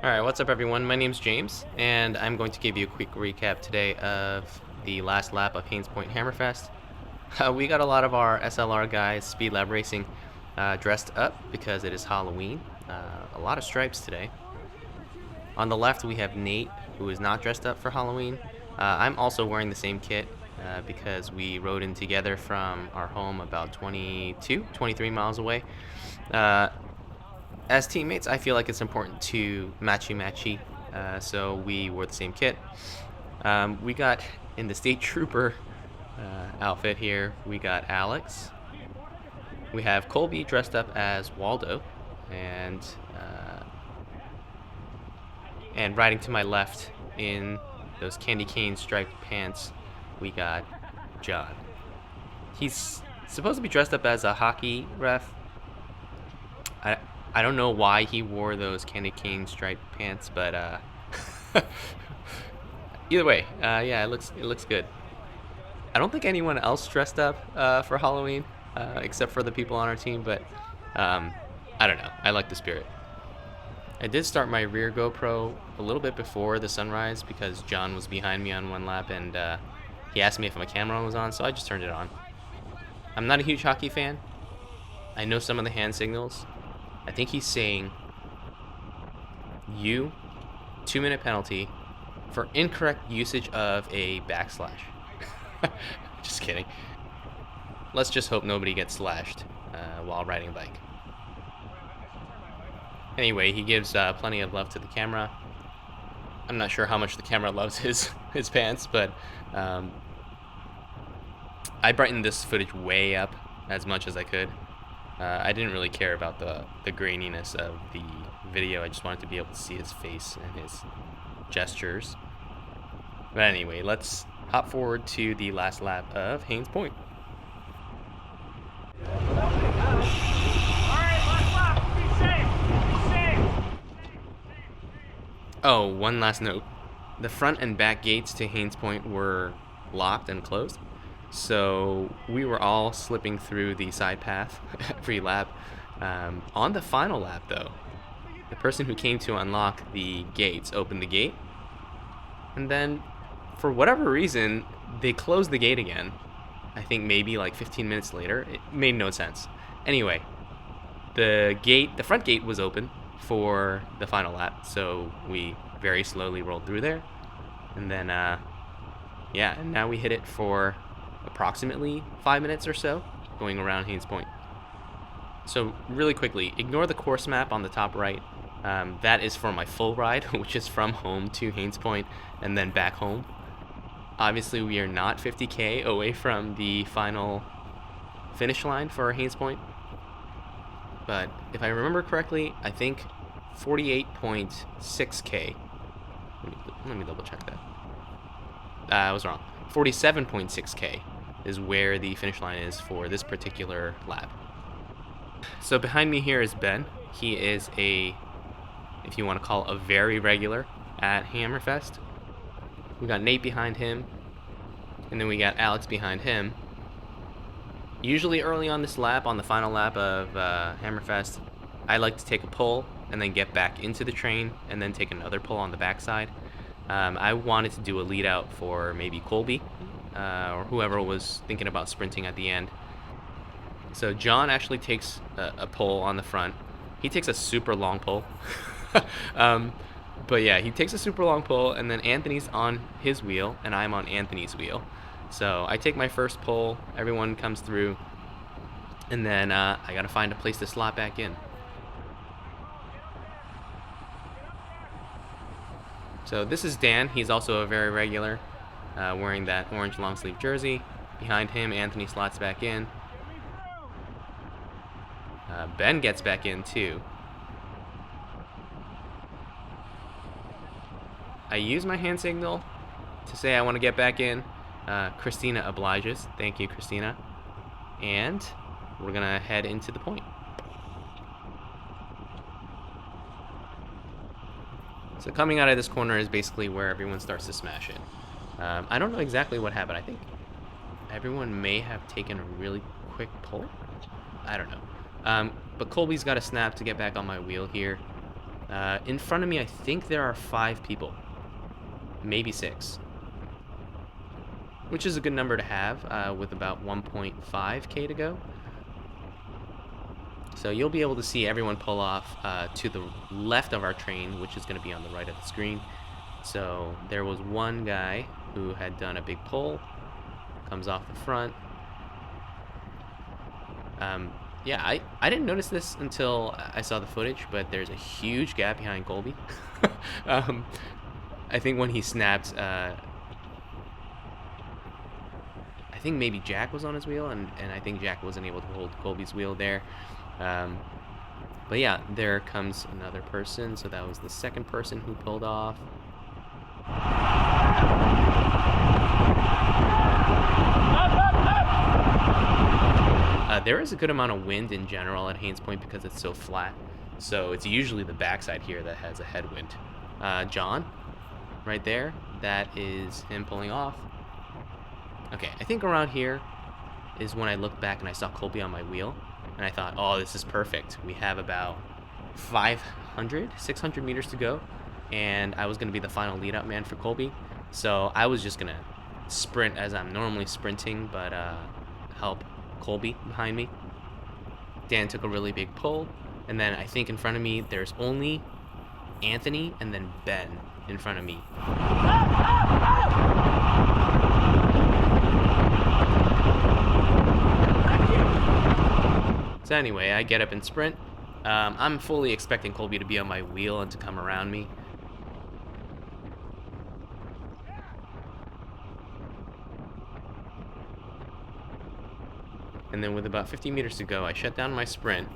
Alright, what's up everyone? My name's James, and I'm going to give you a quick recap today of the last lap of Hains Point Hammerfest. We got a lot of our SLR guys, SpeedLab Racing, dressed up because it is Halloween. A lot of stripes today. On the left we have Nate, who is not dressed up for Halloween. I'm also wearing the same kit because we rode in together from our home about 23 miles away. As teammates, I feel like it's important to matchy, so we wore the same kit. We got in the state trooper outfit here. We got Alex. We have Colby dressed up as Waldo, and riding to my left in those candy cane striped pants, we got John. He's supposed to be dressed up as a hockey ref. I don't know why he wore those candy cane striped pants, but either way, yeah, it looks good. I don't think anyone else dressed up for Halloween except for the people on our team, but I don't know. I like the spirit. I did start my rear GoPro a little bit before the sunrise because John was behind me on one lap, and he asked me if my camera was on, so I just turned it on. I'm not a huge hockey fan. I know some of the hand signals. I think he's saying, 2-minute penalty for incorrect usage of a backslash. Just kidding. Let's just hope nobody gets slashed while riding a bike. Anyway, he gives plenty of love to the camera. I'm not sure how much the camera loves his pants, but I brightened this footage way up as much as I could. I didn't really care about the graininess of the video. I just wanted to be able to see his face and his gestures. But anyway, let's hop forward to the last lap of Hains Point. Oh, one last note. The front and back gates to Hains Point were locked and closed. So we were all slipping through the side path every lap. On the final lap, though, the person who came to unlock the gates opened the gate, and then, for whatever reason, they closed the gate again. I think maybe like 15 minutes later. It made no sense. Anyway, the front gate was open for the final lap, so we very slowly rolled through there, and then, yeah, and now we hit it for approximately 5 minutes or so, going around Hains Point. So really quickly, ignore the course map on the top right. That is for my full ride, which is from home to Hains Point and then back home. Obviously, we are not 50K away from the final finish line for Hains Point. But if I remember correctly, I think 48.6K. Let me double check that. I was wrong. 47.6K is where the finish line is for this particular lap. So behind me here is Ben. He is if you want to call a very regular at Hammerfest. We got Nate behind him, and then we got Alex behind him. Usually early on this lap, on the final lap of Hammerfest, I like to take a pull and then get back into the train and then take another pull on the backside. I wanted to do a lead out for maybe Colby or whoever was thinking about sprinting at the end. So John actually takes a pull on the front. He takes a super long pull. But yeah, he takes a super long pull, and then Anthony's on his wheel and I'm on Anthony's wheel. So I take my first pull, everyone comes through, and then I gotta find a place to slot back in. So this is Dan. He's also a very regular, wearing that orange long sleeve jersey. Behind him, Anthony slots back in. Ben gets back in too. I use my hand signal to say I want to get back in. Christina obliges. Thank you, Christina. And we're gonna head into the point. So coming out of this corner is basically where everyone starts to smash in. I don't know exactly what happened. I think everyone may have taken a really quick pull. I don't know. But Colby's got a snap to get back on my wheel here. In front of me, I think there are 5 people, maybe 6, which is a good number to have with about 1.5K to go. So you'll be able to see everyone pull off to the left of our train, which is going to be on the right of the screen. So there was one guy who had done a big pull, comes off the front. Yeah, I didn't notice this until I saw the footage, but there's a huge gap behind Colby. I think when he snapped, I think maybe Jack was on his wheel, and I think Jack wasn't able to hold Colby's wheel there. But yeah, there comes another person, so that was the second person who pulled off. There is a good amount of wind in general at Hains Point because it's so flat, so it's usually the backside here that has a headwind. John, right there, that is him pulling off. Okay, I think around here is when I looked back and I saw Colby on my wheel, and I thought, oh, this is perfect. We have about 600 meters to go, and I was going to be the final lead-out man for Colby, so I was just going to sprint as I'm normally sprinting, but help Colby behind me. Dan took a really big pull, and then I think in front of me there's only Anthony and then Ben in front of me. So anyway, I get up and sprint. I'm fully expecting Colby to be on my wheel and to come around me. And then with about 50 meters to go, I shut down my sprint,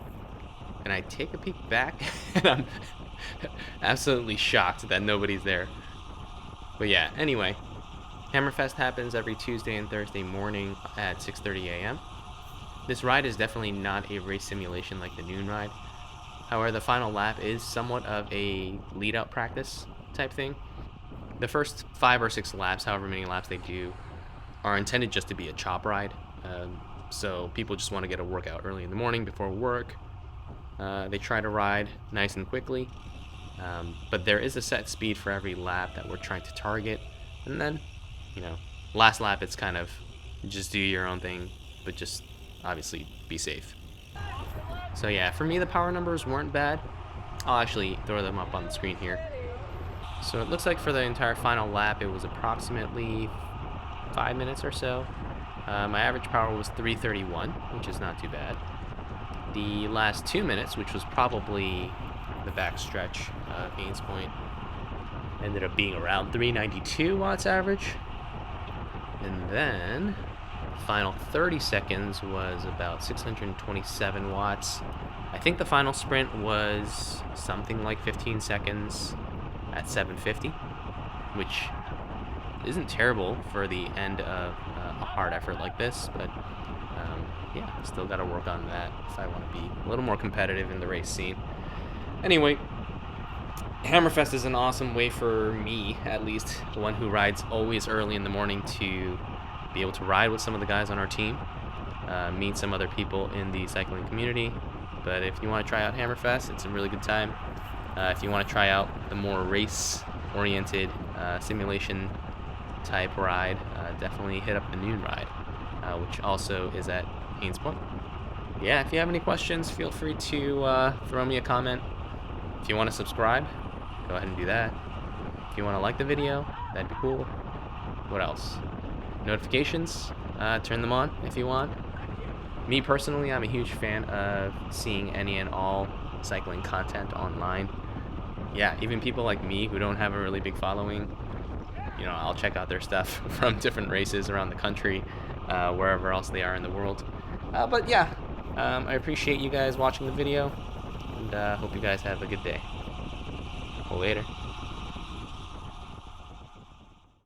and I take a peek back, and I'm absolutely shocked that nobody's there. But yeah, anyway, Hammerfest happens every Tuesday and Thursday morning at 6:30 a.m. This ride is definitely not a race simulation like the noon ride. However, the final lap is somewhat of a lead-out practice type thing. The first 5 or 6 laps, however many laps they do, are intended just to be a chop ride. So people just want to get a workout early in the morning before work. They try to ride nice and quickly, but there is a set speed for every lap that we're trying to target. And then, last lap it's kind of just do your own thing, but just obviously be safe. So yeah, for me the power numbers weren't bad. I'll actually throw them up on the screen here. So it looks like for the entire final lap it was approximately 5 minutes or so. My average power was 331, which is not too bad. The last 2 minutes, which was probably the back stretch of Hains Point, ended up being around 392 watts average. And then the final 30 seconds was about 627 watts. I think the final sprint was something like 15 seconds at 750, which isn't terrible for the end of a hard effort like this, but yeah, still got to work on that if I want to be a little more competitive in the race scene. Anyway, Hammerfest is an awesome way for me, at least, the one who rides always early in the morning, to be able to ride with some of the guys on our team, meet some other people in the cycling community. But if you want to try out Hammerfest, it's a really good time. If you want to try out the more race-oriented simulation type ride, definitely hit up the noon ride, which also is at Hains Point. Yeah, if you have any questions, feel free to throw me a comment. If you want to subscribe, go ahead and do that. If you want to like the video, that'd be cool. What else? Notifications, turn them on if you want. Me personally, I'm a huge fan of seeing any and all cycling content online. Yeah, even people like me who don't have a really big following, I'll check out their stuff from different races around the country, wherever else they are in the world. But yeah, I appreciate you guys watching the video, and hope you guys have a good day. Later.